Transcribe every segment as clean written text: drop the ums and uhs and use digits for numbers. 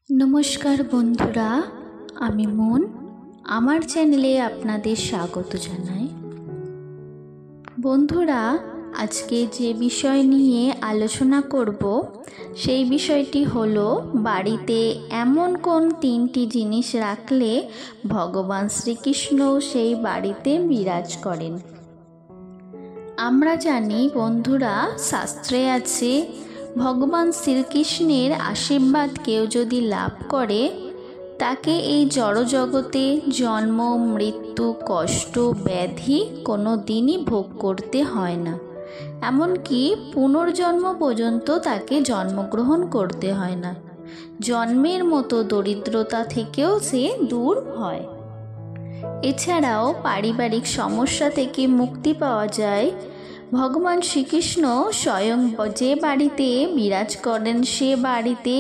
নমস্কার বন্ধুরা, আমি মন আমার চ্যানেলে আপনাদের স্বাগত জানাই। বন্ধুরা, আজকে যে বিষয় নিয়ে আলোচনা করব সেই বিষয়টি হলো বাড়িতে এমন কোন তিনটি জিনিস রাখলে ভগবান শ্রীকৃষ্ণ সেই বাড়িতে বিরাজ করেন। আমরা জানি বন্ধুরা, শাস্ত্রে আছে ভগবান শ্রীকৃষ্ণের আশীর্বাদ কেউ যদি লাভ করে তাকে এই জড়জগতে জন্ম, মৃত্যু, কষ্ট, ব্যাধি কোনো দিনই ভোগ করতে হয় না। এমনকি পুনর্জন্ম পর্যন্ত তাকে জন্মগ্রহণ করতে হয় না। জন্মের মতো দরিদ্রতা থেকেও সে দূর হয়। এছাড়াও পারিবারিক সমস্যা থেকে মুক্তি পাওয়া যায়। ভগবান শ্রীকৃষ্ণ স্বয়ং যে বাড়িতে বিরাজ করেন সে বাড়িতে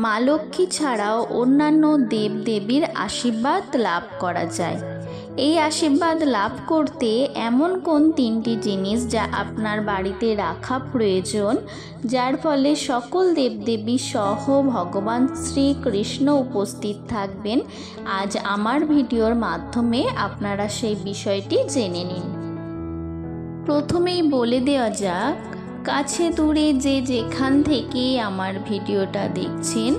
মা লক্ষ্মী ছাড়াও অন্যান্য দেবদেবীর আশীর্বাদ লাভ করা যায়। এই আশীর্বাদ লাভ করতে এমন কোন তিনটি জিনিস যা আপনার বাড়িতে রাখা প্রয়োজন, যার ফলে সকল দেবদেবী সহ ভগবান শ্রীকৃষ্ণ উপস্থিত থাকবেন, আজ আমার ভিডিওর মাধ্যমে আপনারা সেই বিষয়টি জেনে নিন। প্রথমেই বলে দেওয়া যাক, কাছে দূরে যে যেখান থেকে আমার ভিডিওটা দেখছেন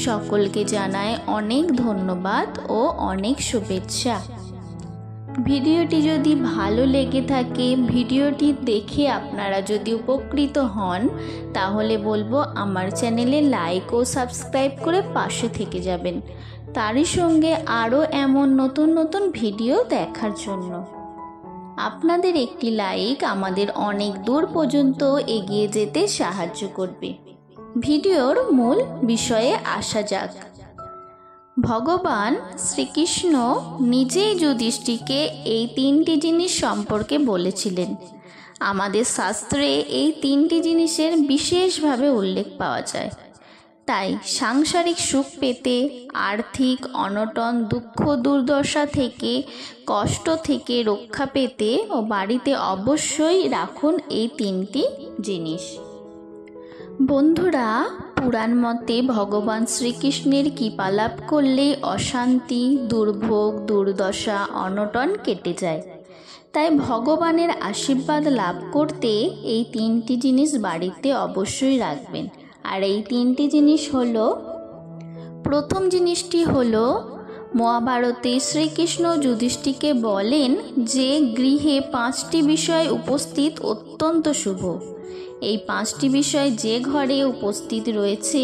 সকলকে জানায় অনেক ধন্যবাদ ও অনেক শুভেচ্ছা। ভিডিওটি যদি ভালো লেগে থাকে, ভিডিওটি দেখে আপনারা যদি উপকৃত হন, তাহলে বলবো আমার চ্যানেলে লাইক ও সাবস্ক্রাইব করে পাশে থেকে যাবেন, তারই সঙ্গে আরও এমন নতুন নতুন ভিডিও দেখার জন্য। আপনাদের একটি লাইক আমাদের অনেক দূর পর্যন্ত এগিয়ে যেতে সাহায্য করবে। ভিডিওর মূল বিষয়ে আসা যাক। ভগবান শ্রীকৃষ্ণ নিজেই যুধিষ্ঠিরকে এই তিনটি জিনিস সম্পর্কে বলেছিলেন। আমাদের শাস্ত্রে এই তিনটি জিনিসের বিশেষভাবে উল্লেখ পাওয়া যায়। তাই সাংসারিক সুখ পেতে, আর্থিক অনটন, দুঃখ দুর্দশা থেকে, কষ্ট থেকে রক্ষা পেতে ও বাড়িতে অবশ্যই রাখুন এই তিনটি জিনিস। বন্ধুরা, পুরাণ মতে ভগবান শ্রীকৃষ্ণের কৃপা লাভ করলে অশান্তি, দুর্ভোগ, দুর্দশা, অনটন কেটে যায়। তাই ভগবানের আশীর্বাদ লাভ করতে এই তিনটি জিনিস বাড়িতে অবশ্যই রাখবেন। আর এই তিনটি জিনিস হলো, প্রথম জিনিসটি হলো, মহাভারতে শ্রীকৃষ্ণ যুধিষ্ঠিরকে বলেন যে গৃহে 5টি বিষয় উপস্থিত অত্যন্ত শুভ। এই 5টি বিষয় যে ঘরে উপস্থিত রয়েছে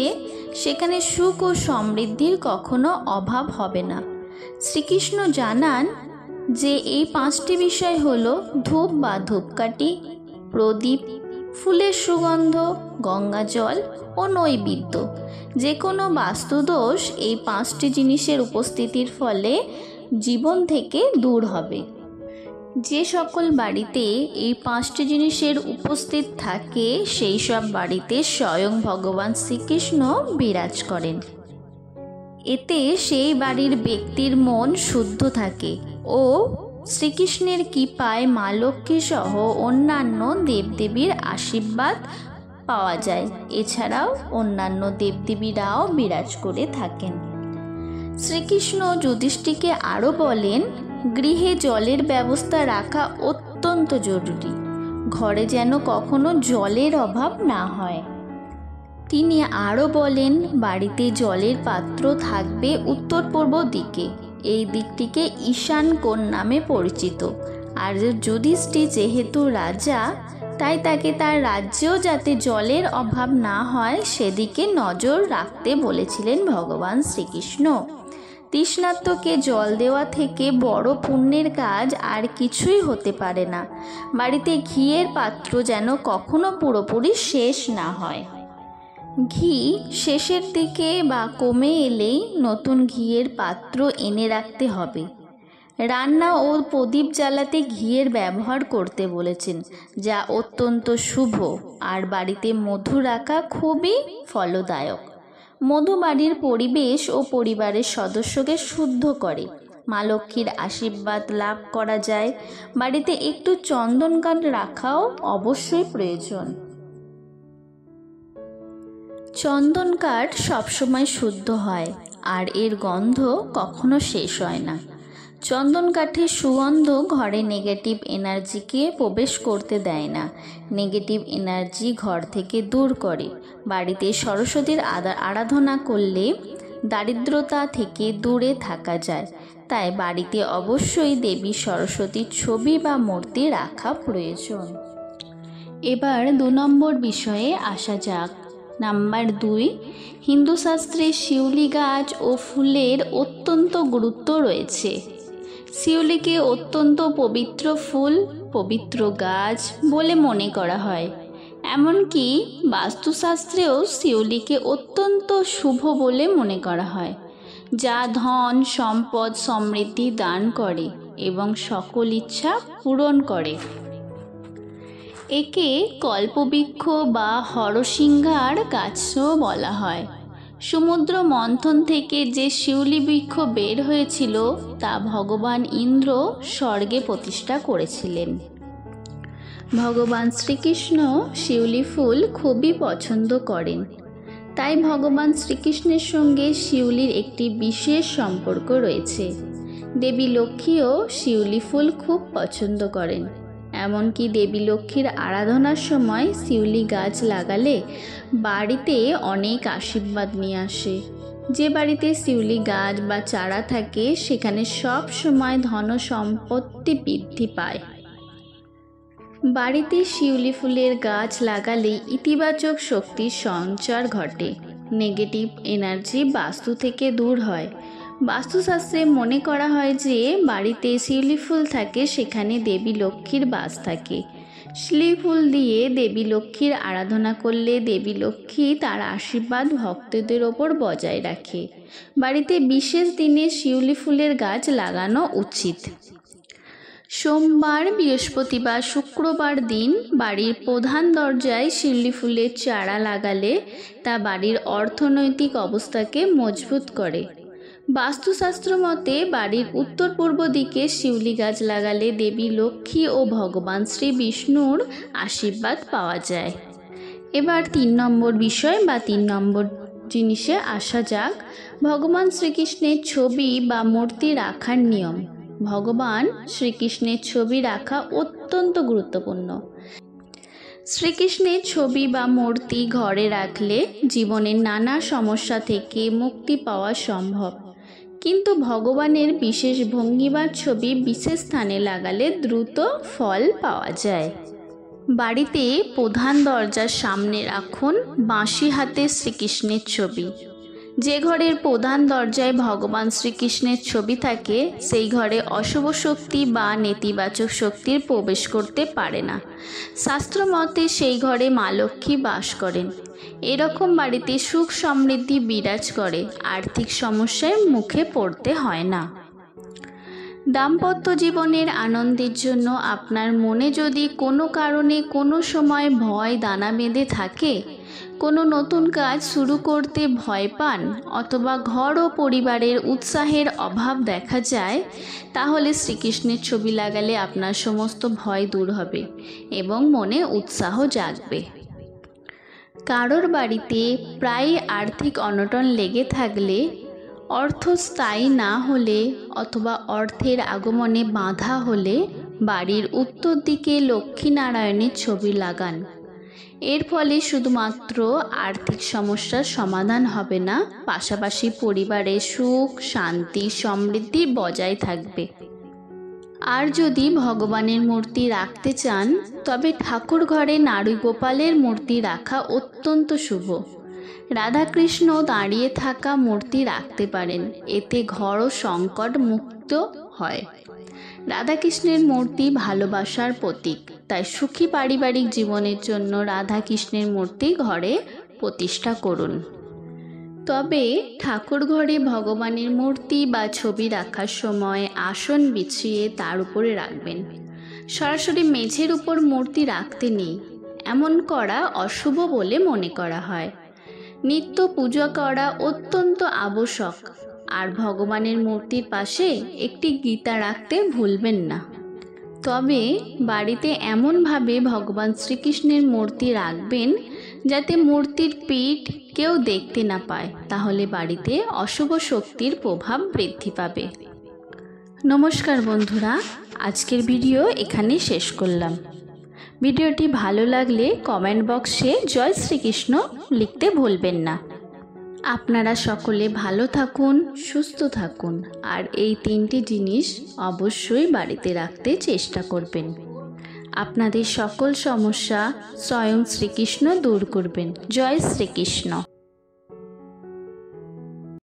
সেখানে সুখ ও সমৃদ্ধির কখনো অভাব হবে না। শ্রীকৃষ্ণ জানান যে এই 5টি বিষয় হলো ধূপ বা ধূপকাঠি, প্রদীপ, ফুলের সুগন্ধ, গঙ্গা জল ও নৈবেদ্য। যে কোনো বাস্তুদোষ এই 5টি জিনিসের উপস্থিতির ফলে জীবন থেকে দূর হবে। যে সকল বাড়িতে এই 5টি জিনিসের উপস্থিত থাকে সেই সব বাড়িতে স্বয়ং ভগবান শ্রীকৃষ্ণ বিরাজ করেন। এতে সেই বাড়ির ব্যক্তির মন শুদ্ধ থাকে ও শ্রীকৃষ্ণের কৃপায় মা লক্ষ্মী সহ অন্যান্য দেবদেবীর আশীর্বাদ পাওয়া যায়। এছাড়াও অন্যান্য দেবদেবীরাও বিরাজ করে থাকেন। শ্রীকৃষ্ণ যুধিষ্ঠিরকে আরও বলেন, গৃহে জলের ব্যবস্থা রাখা অত্যন্ত জরুরি। ঘরে যেন কখনো জলের অভাব না হয়। তিনি আরও বলেন, বাড়িতে জলের পাত্র থাকবে উত্তর পূর্ব দিকে। এই দিকটিকে ঈশান কোণ নামে পরিচিত। আর যুধিষ্ঠির যেহেতু রাজা, তাই তাকে তার রাজ্যেও যাতে জলের অভাব না হয় সেদিকে নজর রাখতে বলেছিলেন ভগবান শ্রীকৃষ্ণ। তৃষ্ণার্তকে জল দেওয়া থেকে বড় পুণ্যের কাজ আর কিছুই হতে পারে না। বাড়িতে ঘিয়ের পাত্র যেন কখনো পুরোপুরি শেষ না হয়। ঘি শেষের দিকে বা কমে এলেই নতুন ঘিয়ের পাত্র এনে রাখতে হবে। রান্না ও প্রদীপ জ্বালাতে ঘিয়ের ব্যবহার করতে বলেছেন, যা অত্যন্ত শুভ। আর বাড়িতে মধু রাখা খুবই ফলদায়ক। মধু বাড়ির পরিবেশ ও পরিবারের সদস্যকে শুদ্ধ করে। মা লক্ষ্মীর আশীর্বাদ লাভ করা যায়। বাড়িতে একটু চন্দন কাঠ রাখাও অবশ্যই প্রয়োজন। চন্দন কাঠ সবসময় শুদ্ধ হয় আর এর গন্ধ কখনো শেষ হয় না। চন্দন কাঠের সুগন্ধ ঘরে নেগেটিভ এনার্জিকে প্রবেশ করতে দেয় না, নেগেটিভ এনার্জি ঘর থেকে দূর করে। বাড়িতে সরস্বতীর আরাধনা করলে দারিদ্রতা থেকে দূরে থাকা যায়। তাই বাড়িতে অবশ্যই দেবী সরস্বতীর ছবি বা মূর্তি রাখা প্রয়োজন। এবার 2 নম্বর বিষয়ে আসা যাক। নাম্বার 2, হিন্দু শাস্ত্রে শিউলি গাছ ও ফুলের অত্যন্ত গুরুত্ব রয়েছে। শিউলিকে অত্যন্ত পবিত্র ফুল, পবিত্র গাছ বলে মনে করা হয়। এমনকি বাস্তুশাস্ত্রেও শিউলিকে অত্যন্ত শুভ বলে মনে করা হয়, যা ধন সম্পদ সমৃদ্ধি দান করে এবং সকল ইচ্ছা পূরণ করে। একে কল্পবৃক্ষ বা হরসিংহার গাছও বলা হয়। সমুদ্র মন্থন থেকে যে শিউলি বৃক্ষ বের হয়েছিল তা ভগবান ইন্দ্র স্বর্গে প্রতিষ্ঠা করেছিলেন। ভগবান শ্রীকৃষ্ণ শিউলি ফুল খুবই পছন্দ করেন। তাই ভগবান শ্রীকৃষ্ণের সঙ্গে শিউলির একটি বিশেষ সম্পর্ক রয়েছে। দেবী লক্ষ্মীও শিউলি ফুল খুব পছন্দ করেন। এমনকি দেবী লক্ষ্মীর আরাধনার সময় শিউলি গাছ লাগালে বাড়িতে অনেক আশীর্বাদ নিয়ে আসে। যে বাড়িতে শিউলি গাছ বা চারা থাকে সেখানে সব সময় ধন সম্পত্তি বৃদ্ধি পায়। বাড়িতে শিউলি ফুলের গাছ লাগালে ইতিবাচক শক্তির সঞ্চার ঘটে, নেগেটিভ এনার্জি বাস্তু থেকে দূর হয়। বাস্তুশাস্ত্রে মনে করা হয় যে বাড়িতে শিউলি ফুল থাকে সেখানে দেবী লক্ষ্মীর বাস থাকে। শিউলি ফুল দিয়ে দেবী লক্ষ্মীর আরাধনা করলে দেবী লক্ষ্মী তার আশীর্বাদ ভক্তদের ওপর বজায় রাখে। বাড়িতে বিশেষ দিনে শিউলি ফুলের গাছ লাগানো উচিত। সোমবার, বৃহস্পতিবার, শুক্রবার দিন বাড়ির প্রধান দরজায় শিউলি ফুলের চারা লাগালে তা বাড়ির অর্থনৈতিক অবস্থাকে মজবুত করে। বাস্তুশাস্ত্র মতে বাড়ির উত্তর পূর্ব দিকে শিউলি গাছ লাগালে দেবী লক্ষ্মী ও ভগবান শ্রী বিষ্ণুর আশীর্বাদ পাওয়া যায়। এবার 3 নম্বর বিষয় বা 3 নম্বর জিনিসে আসা যাক। ভগবান শ্রীকৃষ্ণের ছবি বা মূর্তি রাখার নিয়ম। ভগবান শ্রীকৃষ্ণের ছবি রাখা অত্যন্ত গুরুত্বপূর্ণ। শ্রীকৃষ্ণের ছবি বা মূর্তি ঘরে রাখলে জীবনের নানা সমস্যা থেকে মুক্তি পাওয়া সম্ভব। কিন্তু ভগবানের বিশেষ ভঙ্গিমার ছবি বিশেষ স্থানে লাগালে দ্রুত ফল পাওয়া যায়। বাড়িতে প্রধান দরজার সামনে রাখুন বাঁশি হাতে শ্রীকৃষ্ণের ছবি। যে ঘরের প্রধান দরজায় ভগবান শ্রীকৃষ্ণের ছবি থাকে সেই ঘরে অশুভ শক্তি বা নেতিবাচক শক্তির প্রবেশ করতে পারে না। শাস্ত্র মতে সেই ঘরে মা লক্ষ্মী বাস করেন। এরকম বাড়িতে সুখ সমৃদ্ধি বিরাজ করে, আর্থিক সমস্যায় মুখে পড়তে হয় না। দাম্পত্য জীবনের আনন্দের জন্য আপনার মনে যদি কোনো কারণে কোনো সময় ভয় দানা বেঁধে থাকে, কোনো নতুন কাজ শুরু করতে ভয় পান অথবা ঘর ও পরিবারের উৎসাহের অভাব দেখা যায়, তাহলে শ্রীকৃষ্ণের ছবি লাগালে আপনার সমস্ত ভয় দূর হবে এবং মনে উৎসাহ জাগবে। কারোর বাড়িতে প্রায় আর্থিক অনটন লেগে থাকলে, অর্থ স্থায়ী না হলে অথবা অর্থের আগমনে বাধা হলে বাড়ির উত্তর দিকে লক্ষ্মীনারায়ণের ছবি লাগান। এর ফলে শুধুমাত্র আর্থিক সমস্যার সমাধান হবে না, পাশাপাশি পরিবারে সুখ শান্তি সমৃদ্ধি বজায় থাকবে। আর যদি ভগবানের মূর্তি রাখতে চান তবে ঠাকুর ঘরে নারীগোপালের মূর্তি রাখা অত্যন্ত শুভ। রাধাকৃষ্ণ দাঁড়িয়ে থাকা মূর্তি রাখতে পারেন, এতে ঘরও সংকট মুক্ত হয়। রাধাকৃষ্ণের মূর্তি ভালোবাসার প্রতীক, তাই সুখী পারিবারিক জীবনের জন্য রাধাকৃষ্ণের মূর্তি ঘরে প্রতিষ্ঠা করুন। তবে ঠাকুর ঘরে ভগবানের মূর্তি বা ছবি রাখার সময় আসন বিছিয়ে তার উপরে রাখবেন। সরাসরি মেঝের উপর মূর্তি রাখতে নেই, এমন করা অশুভ বলে মনে করা হয়। নিত্য পূজা করা অত্যন্ত আবশ্যক। আর ভগবানের মূর্তির পাশে একটি গীতা রাখতে ভুলবেন না। তবে বাড়িতে এমনভাবে ভগবান শ্রীকৃষ্ণের মূর্তি রাখবেন যাতে মূর্তির পিঠ কেউ দেখতে না পায়, তাহলে বাড়িতে অশুভ শক্তির প্রভাব বৃদ্ধি পাবে। নমস্কার বন্ধুরা, আজকের ভিডিও এখানে শেষ করলাম। ভিডিওটি ভালো লাগলে কমেন্ট বক্সে জয় শ্রীকৃষ্ণ লিখতে ভুলবেন না। আপনারা সকলে ভালো থাকুন, সুস্থ থাকুন, আর এই 3টি জিনিস অবশ্যই বাড়িতে রাখতে চেষ্টা করবেন। আপনাদের সকল সমস্যা স্বয়ং শ্রীকৃষ্ণ দূর করবেন। জয় শ্রীকৃষ্ণ।